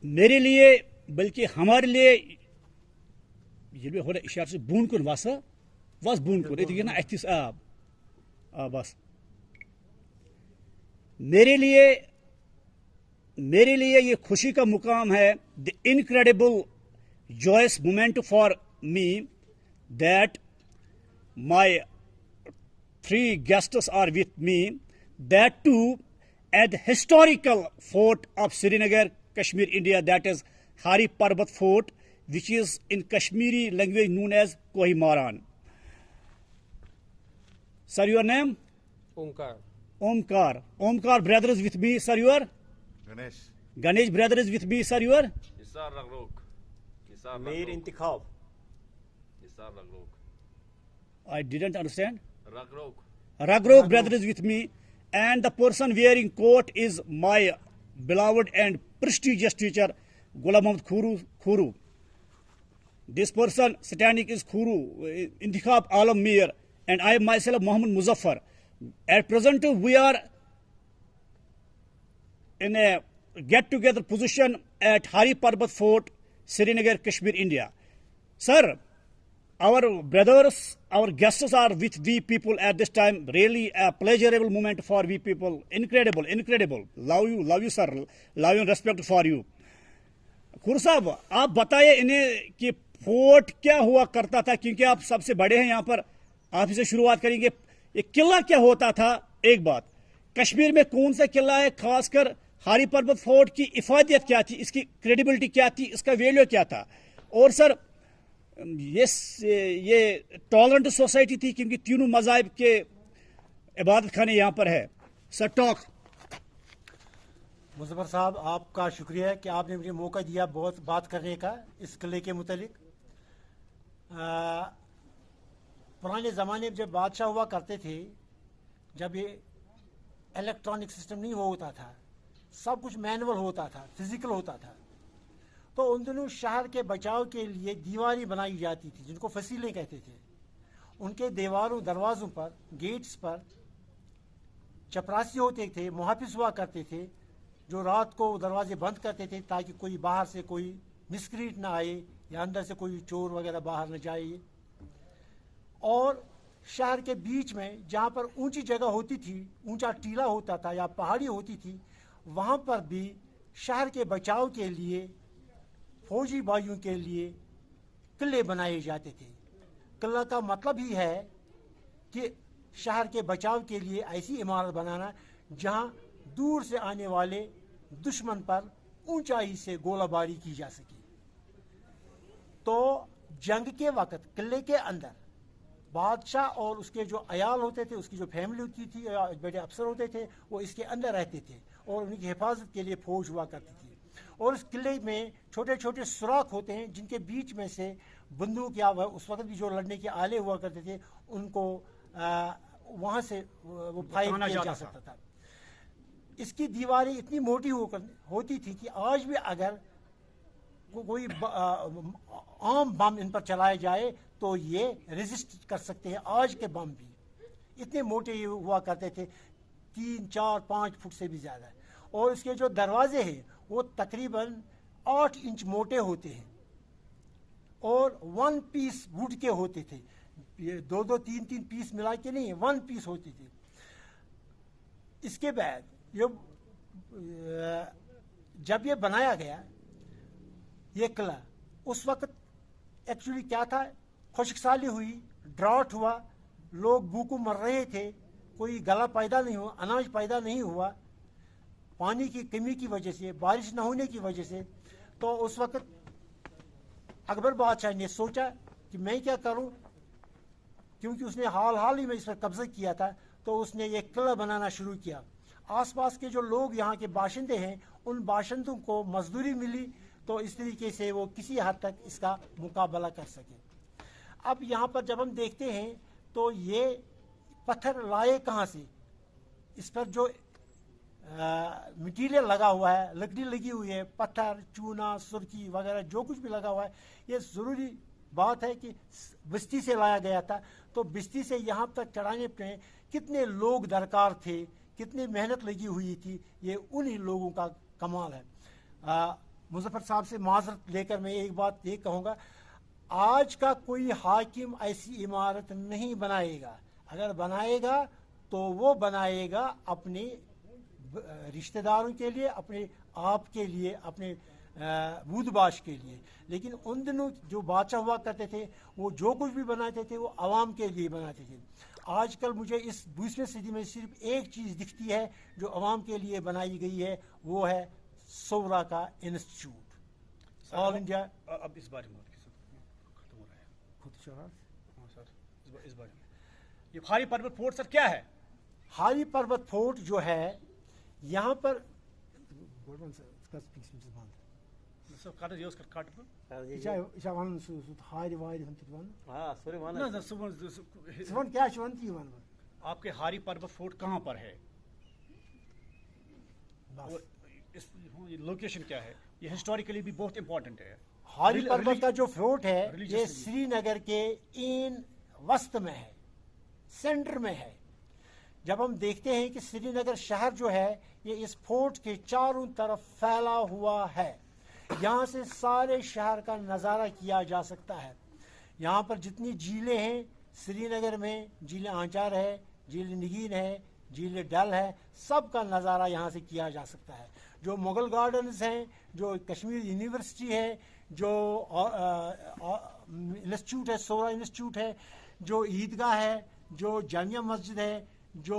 मेरे लिए बल्कि हमारे लिए ये हो रहा इशार से बून कुन वस बून कुन ये ना अथिस बस मेरे लिए ये खुशी का मुकाम है the incredible joyous moment for me that my 3 guests are with me, that too at the historical fort of Srinagar, Kashmir, India, that is Hari Parbat Fort, which is in Kashmiri language known as Kohimaran. Sir, your name? Omkar. Omkar brother is with me, sir, your? Ganesh brother is with me, sir, your? Isar Ragrok. Mir Intikhab. Isar Ragrok. I didn't understand. Ragrok brother is with me, and the person wearing coat is my beloved and prestigious teacher Ghulam Muhammad Khuru. This person standing is Khuru, Intikhab Alam Mir, and I myself Muhammad Muzaffar. At present we are in a get-together position at Hari Parbat Fort, Srinagar, Kashmir, India. Sir, our brothers, our guests are with we people at this time. Really a pleasurable moment for we people. Incredible. Love you, sir. Love and respect for you. खुर साहब, आप बताइए इन्हें कि fort क्या हुआ करता था, क्योंकि आप सबसे बड़े हैं यहाँ पर, आप इसे शुरुआत करेंगे। ये किला क्या होता था? एक बात, कश्मीर में कौन सा किला है, खासकर हारी पर्वत फोर्ट की इफादियत क्या थी, इसकी क्रेडिबिलिटी क्या थी, इसका वैल्यू क्या था? और सर ये टॉलरेंट सोसाइटी थी क्योंकि तीनों मज़ाहिब के इबादत खाने यहाँ पर है। Sir talk. मुज़फ़्फ़र साहब, आपका शुक्रिया है कि आपने मुझे मौका दिया बहुत बात करने का इस किले के मुतालिक। पुराने ज़माने में जब बादशाह हुआ करते थे, जब ये इलेक्ट्रॉनिक सिस्टम नहीं होता था, सब कुछ मैनुअल होता था, फिज़िकल होता था, तो उन दिनों शहर के बचाव के लिए दीवारें बनाई जाती थी जिनको फसीलें कहते थे। उनके दीवारों, दरवाज़ों पर, गेट्स पर चपरासी होते थे, मुहाफिज हुआ करते थे जो रात को दरवाजे बंद करते थे ताकि कोई बाहर से कोई मिसक्रीट ना आए या अंदर से कोई चोर वगैरह बाहर न जाए। और शहर के बीच में जहाँ पर ऊंची जगह होती थी, ऊंचा टीला होता था या पहाड़ी होती थी, वहाँ पर भी शहर के बचाव के लिए, फौजी भाइयों के लिए किले बनाए जाते थे। किला का मतलब ही है कि शहर के बचाव के लिए ऐसी इमारत बनाना जहाँ दूर से आने वाले दुश्मन पर ऊंचाई से गोलाबारी की जा सके। तो जंग के वक्त किले के अंदर बादशाह और उसके जो अयाल होते थे, उसकी जो फैमिली होती थी या बड़े अफसर होते थे, वो इसके अंदर रहते थे और उनकी हिफाजत के लिए फौज हुआ करती थी। और इस किले में छोटे छोटे सुराख होते हैं जिनके बीच में से बंदूक या उस वक्त भी जो लड़ने के आले हुआ करते थे उनको वहाँ से वो फायर किया जा सकता था। इसकी दीवारें इतनी मोटी होती थी कि आज भी अगर कोई आम बम इन पर चलाया जाए तो ये रेजिस्ट कर सकते हैं। आज के बम भी इतने मोटे हुआ करते थे, 3, 4, 5 फुट से भी ज़्यादा। और इसके जो दरवाजे हैं वो तकरीबन 8 इंच मोटे होते हैं और 1 पीस वुड के होते थे। ये 2-2, 3-3 पीस मिला के नहीं, 1 पीस होते थे। इसके बाद जब ये बनाया गया ये किला, उस वक्त एक्चुअली क्या था, खुशकसाली हुई, ड्राउट हुआ, लोग भूखों मर रहे थे, कोई गला पैदा नहीं हुआ, अनाज पैदा नहीं हुआ, पानी की कमी की वजह से, बारिश न होने की वजह से। तो उस वक्त अकबर बादशाह ने सोचा कि मैं क्या करूं, क्योंकि उसने हाल ही में इस पर कब्जा किया था, तो उसने ये किला बनाना शुरू किया। आसपास के जो लोग यहाँ के बाशिंदे हैं, उन बाशिंदों को मजदूरी मिली, तो इस तरीके से वो किसी हद तक इसका मुकाबला कर सके। अब यहाँ पर जब हम देखते हैं तो ये पत्थर लाए कहाँ से, इस पर जो मटीरियल लगा हुआ है, लकड़ी लगी हुई है, पत्थर, चूना, सुर्खी वगैरह जो कुछ भी लगा हुआ है, ये ज़रूरी बात है कि बस्ती से लाया गया था। तो बस्ती से यहाँ तक चढ़ाने पे कितने लोग दरकार थे, कितनी मेहनत लगी हुई थी, ये उन्हीं लोगों का कमाल है। मुजफ्फर साहब से माजरत लेकर मैं एक बात ये कहूँगा, आज का कोई हाकिम ऐसी इमारत नहीं बनाएगा। अगर बनाएगा तो वो बनाएगा अपने रिश्तेदारों के लिए, अपने आप के लिए, अपने बूदबाश के लिए। लेकिन उन दिनों जो बादशाह हुआ करते थे वो जो कुछ भी बनाते थे वो आवाम के लिए बनाते थे। आजकल मुझे इस 20वीं सदी में सिर्फ एक चीज़ दिखती है जो आवाम के लिए बनाई गई है, वो है सोवरा का इंस्टीट्यूट। ऑल इंडिया अब इस बारे में खत्म हो रहा है खुद शराब। हाँ सर, इस बारे में ये हारी पर्वत फोर्ट सर क्या है? हारी पर्वत फोर्ट जो है यहाँ पर सर काट दियो उसका काट दो ना सर, क्या शुवंती आपके हारी पर्वत फोर्ट कहाँ पर है? और इस लोकेशन क्या है? ये हिस्टोरिकली भी बहुत इंपॉर्टेंट है। हारी पर्वत का जो फोर्ट है ये Religiously. श्रीनगर के इन वस्त में है, सेंटर में है। जब हम देखते हैं कि श्रीनगर शहर जो है ये इस फोर्ट के चारों तरफ फैला हुआ है, यहाँ से सारे शहर का नज़ारा किया जा सकता है। यहाँ पर जितनी झीलें हैं श्रीनगर में, झील आंचार है, झील निगीन है, झील डल है, सब का नज़ारा यहाँ से किया जा सकता है। जो मुगल गार्डन्स हैं, जो कश्मीर यूनिवर्सिटी है, जो इंस्टीट्यूट है, सोरा इंस्टीट्यूट है, जो ईदगाह है, जो जामिया मस्जिद है, जो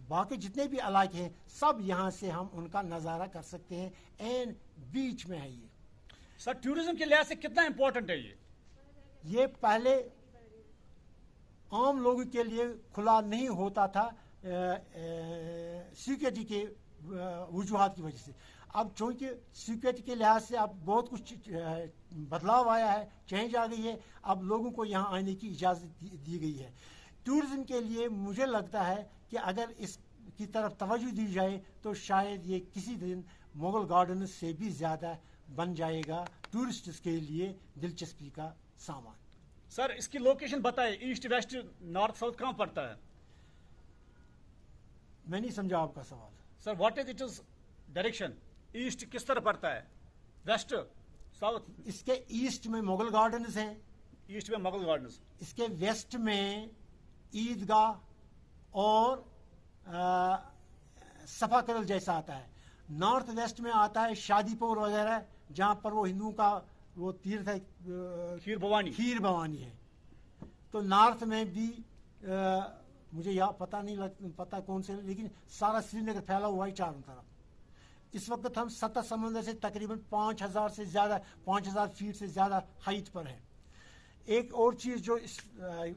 बाकी जितने भी इलाके हैं, सब यहाँ से हम उनका नज़ारा कर सकते हैं। एंड बीच में है ये। सर टूरिज्म के लिहाज से कितना इंपॉर्टेंट है ये पहले आम लोगों के लिए खुला नहीं होता था सिक्योरिटी के वजूहात की वजह से। अब चूँकि सिक्योरिटी के लिहाज से अब बहुत कुछ बदलाव आया है, चेंज आ गई है, अब लोगों को यहाँ आने की इजाज़त दी गई है। टूरिज़्म के लिए मुझे लगता है कि अगर इसकी तरफ तवज्जो दी जाए तो शायद ये किसी दिन मुगल गार्डन से भी ज़्यादा बन जाएगा टूरिस्ट्स के लिए दिलचस्पी का सामान। सर इसकी लोकेशन बताएं, ईस्ट वेस्ट नॉर्थ साउथ कहाँ पड़ता है? मैं नहीं समझा आपका सवाल। Sir what is it is direction? East किस तरह पड़ता है, वेस्ट साउथ? इसके ईस्ट में मुगल गार्डन्स हैं, ईस्ट में मुगल गार्डन्स, इसके वेस्ट में ईदगाह और सफा करल जैसा आता है। नॉर्थ वेस्ट में आता है शादीपुर वगैरह, जहाँ पर वो हिंदुओं का वो तीर्थ है, खीर भवानी है। तो नॉर्थ में भी मुझे पता कौन से, लेकिन सारा श्रीनगर फैला हुआ है चारों तरफ। इस वक्त हम सतह समंदर से तकरीबन 5000 से ज़्यादा 5000 फीट से ज़्यादा हाइट पर है। एक और चीज़ जो इस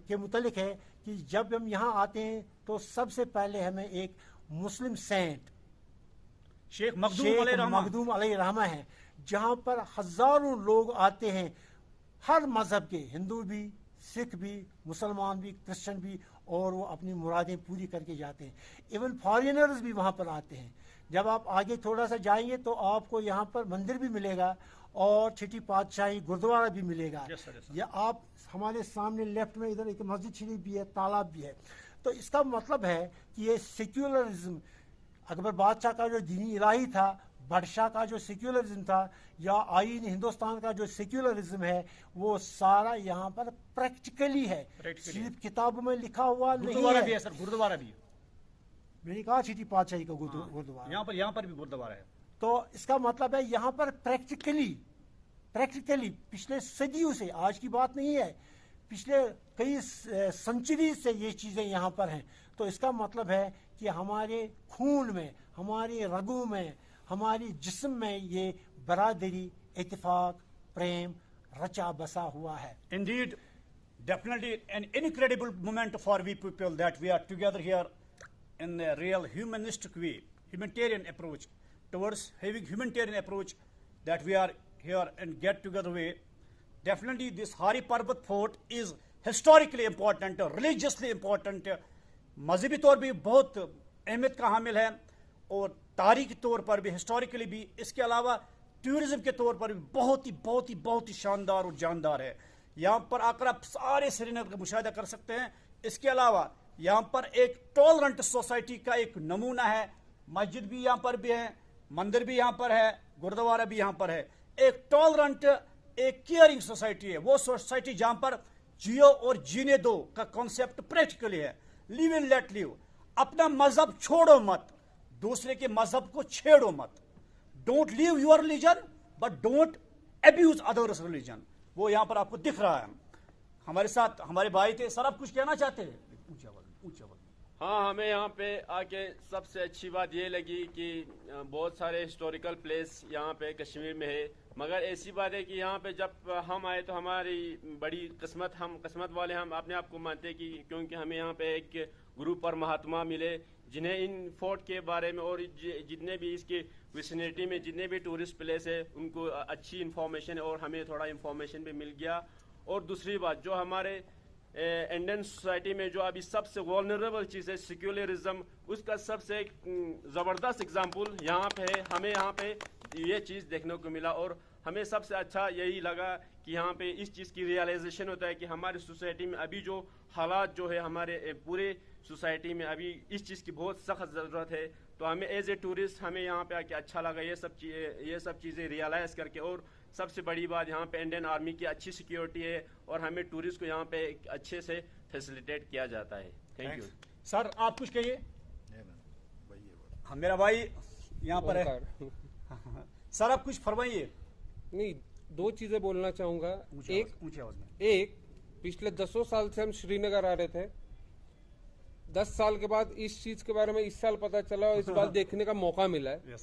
के मुतलिक है कि जब हम यहाँ आते हैं तो सबसे पहले हमें एक मुस्लिम सेंट शेख मखदूम अलैहिर्रहमा है, जहाँ पर हज़ारों लोग आते हैं, हर मज़हब के, हिंदू भी, सिख भी, मुसलमान भी, क्रिश्चियन भी, और वो अपनी मुरादें पूरी करके जाते हैं। इवन फॉरेनर्स भी वहाँ पर आते हैं। जब आप आगे थोड़ा सा जाएंगे तो आपको यहाँ पर मंदिर भी मिलेगा और छठी पातशाही गुरुद्वारा भी मिलेगा। yes, sir. या आप हमारे सामने लेफ्ट में इधर एक मस्जिद शरीफ भी है, तालाब भी है। तो इसका मतलब है कि ये सेक्युलरिज्म, अकबर बादशाह का जो दीनी इलाही था, बादशाह का जो सेक्युलरिज्म था, या आईन हिंदुस्तान का जो सेक्युलरिज्म है, वो सारा यहाँ पर प्रैक्टिकली है, सिर्फ किताबों में लिखा हुआ नहीं है। सर गुरुद्वारा भी, मैंने कहा छठी पातशाही का गुरुद्वारा, यहाँ पर भी गुरुद्वारा है। तो इसका मतलब है यहाँ पर प्रैक्टिकली पिछले सदियों से, आज की बात नहीं है, पिछले कई सेंचुरी से ये चीज़ें यहाँ पर हैं। तो इसका मतलब है कि हमारे खून में, हमारे रगों में, हमारी जिस्म में ये बरादरी, इत्तेफाक, प्रेम रचा बसा हुआ है। Indeed, definitely an incredible moment for we people that we are together here in a real humanistic way, humanitarian approach towards having humanitarian approach, that we are here and get together way. Definitely this Hari Parbat fort is historically important, religiously important, मजहबी तौर भी बहुत अहमियत का हामिल है और तारीखी तौर पर भी, हिस्टोरिकली भी, इसके अलावा टूरिज्म के तौर पर भी बहुत ही शानदार और जानदार है। यहाँ पर आकर आप सारे श्रीनगर का मुशाहिदा कर सकते हैं। इसके अलावा यहाँ पर एक टॉलरेंट सोसाइटी का एक नमूना है, मस्जिद भी यहाँ पर भी है, मंदिर भी यहाँ पर है, गुरुद्वारा भी यहाँ पर है। एक टॉलरेंट, एक केयरिंग सोसाइटी है, वो सोसाइटी जहाँ पर जियो और जीने दो का कॉन्सेप्ट प्रैक्टिकली है। Live and let live. अपना मजहब छोड़ो मत, दूसरे के मजहब को छेड़ो मत। Don't leave your religion but don't abuse others religion. वो यहाँ पर आपको दिख रहा है। हमारे साथ हमारे भाई थे। सर आप कुछ कहना चाहते हैं? ऊंचा आवाज। हाँ, हमें यहाँ पे आके सबसे अच्छी बात ये लगी कि बहुत सारे हिस्टोरिकल प्लेस यहाँ पे कश्मीर में है। मगर ऐसी बात है कि यहाँ पे जब हम आए तो हमारी बड़ी किस्मत, हम किस्मत वाले हम अपने आप को मानते हैं कि क्योंकि हमें यहाँ पे एक गुरु पर महात्मा मिले जिन्हें इन फोर्ट के बारे में और जितने भी इसके विसिनिटी में जितने भी टूरिस्ट प्लेस है उनको अच्छी इन्फॉर्मेशन और हमें थोड़ा इन्फॉर्मेशन भी मिल गया। और दूसरी बात, जो हमारे इंडियन सोसाइटी में जो अभी सबसे वल्नरेबल चीज़ है सेक्युलरिज्म, उसका सबसे ज़बरदस्त एग्जाम्पल यहाँ पे है। हमें यहाँ पे ये चीज़ देखने को मिला और हमें सबसे अच्छा यही लगा कि यहाँ पे इस चीज़ की रियलाइजेशन होता है कि हमारी सोसाइटी में अभी जो हालात जो है हमारे पूरे सोसाइटी में अभी इस चीज़ की बहुत सख्त ज़रूरत है। तो हमें एज ए टूरिस्ट हमें यहाँ पे आके अच्छा लगा ये सब चीज़ें रियलाइज़ करके। और सबसे बड़ी बात, यहाँ पे इंडियन आर्मी की अच्छी सिक्योरिटी है और हमें टूरिस्ट को यहाँ पे अच्छे से फैसिलिटेट किया जाता है। Thank you. सर आप कुछ कहिए। हाँ, मेरा भाई यहाँ पर है। सर आप कुछ फरमाइए। नहीं, दो चीजें बोलना चाहूंगा। ऊंची आवाज में। एक, पिछले 10 साल से हम श्रीनगर आ रहे थे। 10 साल के बाद इस चीज के बारे में इस साल पता चला और इस बार देखने का मौका मिला है।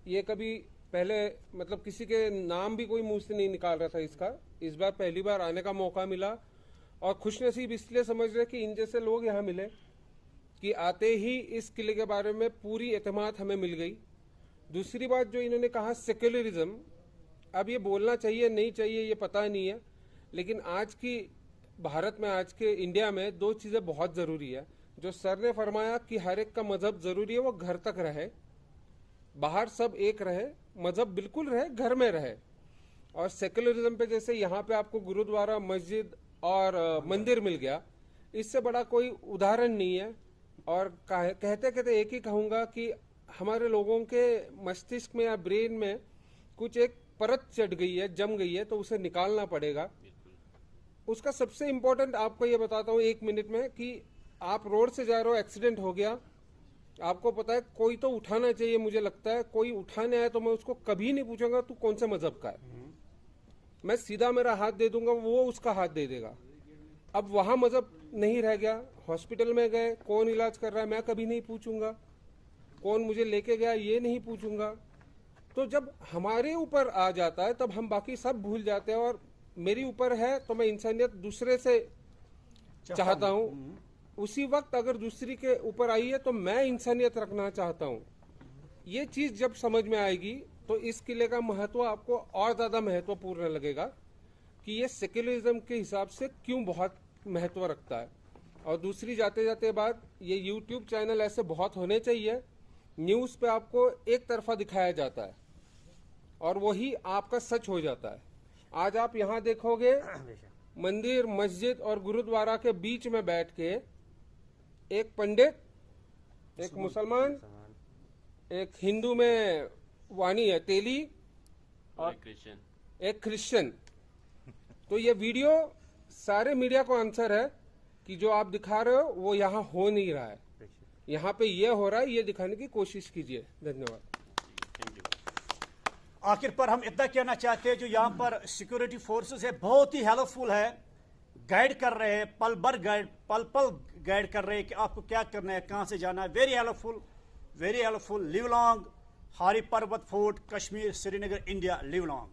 ये कभी पहले मतलब किसी के नाम भी कोई मुंह से नहीं निकाल रहा था इसका। इस बार पहली बार आने का मौका मिला और खुशनसीब इसलिए समझ रहे कि इन जैसे लोग यहाँ मिले कि आते ही इस किले के बारे में पूरी एतमाद हमें मिल गई। दूसरी बात जो इन्होंने कहा सेक्युलरिज्म, अब ये बोलना चाहिए नहीं चाहिए ये पता नहीं है, लेकिन आज की भारत में, आज के इंडिया में दो चीज़ें बहुत ज़रूरी है। जो सर ने फरमाया कि हर एक का मजहब ज़रूरी है, वो घर तक रहे, बाहर सब एक रहे, मजहब बिल्कुल रहे, घर में रहे। और सेक्युलरिज्म पे जैसे यहाँ पे आपको गुरुद्वारा, मस्जिद और मंदिर मिल गया, इससे बड़ा कोई उदाहरण नहीं है। और कहते कहते एक ही कहूँगा कि हमारे लोगों के मस्तिष्क में या ब्रेन में कुछ एक परत चढ़ गई है, जम गई है, तो उसे निकालना पड़ेगा। उसका सबसे इम्पोर्टेंट आपको ये बताता हूँ 1 मिनट में कि आप रोड से जा रहे हो, एक्सीडेंट हो गया, आपको पता है कोई तो उठाना चाहिए, मुझे लगता है कोई उठाने आए तो मैं उसको कभी नहीं पूछूंगा तू कौन से मजहब का है। मैं सीधा मेरा हाथ दे दूंगा, वो उसका हाथ दे देगा। अब वहां मजहब नहीं रह गया। हॉस्पिटल में गए, कौन इलाज कर रहा है मैं कभी नहीं पूछूंगा, कौन मुझे लेके गया ये नहीं पूछूंगा। तो जब हमारे ऊपर आ जाता है तब हम बाकी सब भूल जाते हैं। और मेरी ऊपर है तो मैं इंसानियत दूसरे से चाहता हूँ, उसी वक्त अगर दूसरी के ऊपर आई है तो मैं इंसानियत रखना चाहता हूँ। ये चीज जब समझ में आएगी तो इस किले का महत्व आपको और ज्यादा महत्वपूर्ण लगेगा कि ये सेक्युलरिज्म के हिसाब से क्यों बहुत महत्व रखता है। और दूसरी जाते जाते बात, ये यूट्यूब चैनल ऐसे बहुत होने चाहिए। न्यूज पे आपको एक तरफा दिखाया जाता है और वही आपका सच हो जाता है। आज आप यहाँ देखोगे मंदिर, मस्जिद और गुरुद्वारा के बीच में बैठ के एक पंडित, एक मुसलमान, एक हिंदू में वाणी है तेली और एक क्रिश्चियन। तो ये वीडियो सारे मीडिया को आंसर है कि जो आप दिखा रहे हो वो यहाँ हो नहीं रहा है, यहाँ पे ये हो रहा है, ये दिखाने की कोशिश कीजिए। धन्यवाद। आखिर पर हम इतना कहना चाहते हैं, जो यहाँ पर सिक्योरिटी फोर्सेस है बहुत ही हेल्पफुल है, गाइड कर रहे हैं, पल पल गाइड कर रहे हैं कि आपको क्या करना है, कहाँ से जाना है। Very helpful. लिव लॉन्ग हारी पर्वत fort, Kashmir, Srinagar, India. Live long.